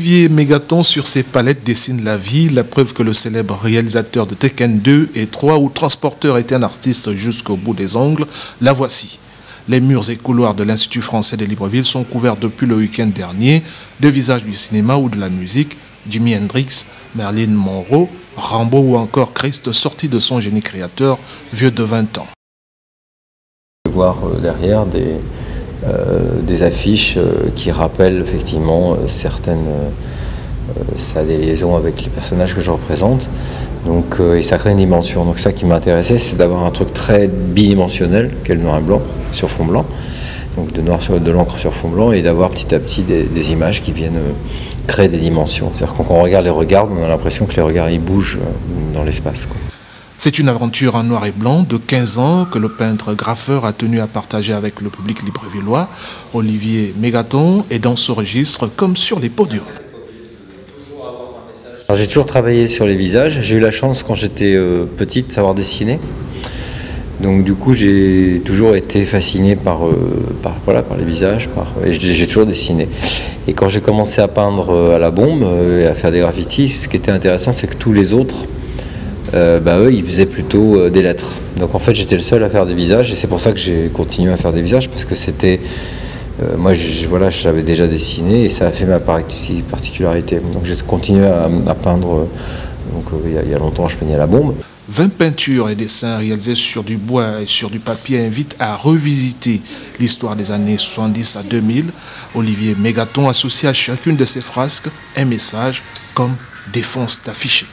Olivier Mégaton sur ses palettes dessine la vie, la preuve que le célèbre réalisateur de Tekken 2 et 3 où Transporteur était un artiste jusqu'au bout des ongles, la voici. Les murs et couloirs de l'Institut français de Libreville sont couverts depuis le week-end dernier de visages du cinéma ou de la musique, Jimi Hendrix, Marilyn Monroe, Rambo ou encore Christ sorti de son génie créateur, vieux de 20 ans. Voir derrière des affiches qui rappellent effectivement certaines ça a des liaisons avec les personnages que je représente, donc, et ça crée une dimension. Donc ça qui m'intéressait, c'est d'avoir un truc très bidimensionnel, qu'est le noir et blanc sur fond blanc, donc de l'encre sur fond blanc, et d'avoir petit à petit des images qui viennent créer des dimensions. C'est-à-dire que quand on regarde les regards, on a l'impression que les regards ils bougent dans l'espace. C'est une aventure en noir et blanc de 15 ans que le peintre graffeur a tenu à partager avec le public librevilleois. Olivier Mégaton est dans ce registre comme sur les podiums. J'ai toujours travaillé sur les visages. J'ai eu la chance quand j'étais petite de savoir dessiner. Donc du coup j'ai toujours été fasciné par les visages, et j'ai toujours dessiné. Et quand j'ai commencé à peindre à la bombe et à faire des graffitis, ce qui était intéressant c'est que tous les autres, eux ils faisaient plutôt des lettres. Donc en fait j'étais le seul à faire des visages, et c'est pour ça que j'ai continué à faire des visages, parce que c'était... moi j'avais déjà dessiné et ça a fait ma particularité. Donc j'ai continué à peindre, il y a longtemps je peignais à la bombe. 20 peintures et dessins réalisés sur du bois et sur du papier invitent à revisiter l'histoire des années 70 à 2000. Olivier Mégaton associe à chacune de ses frasques un message comme « Défonce ta fichée ».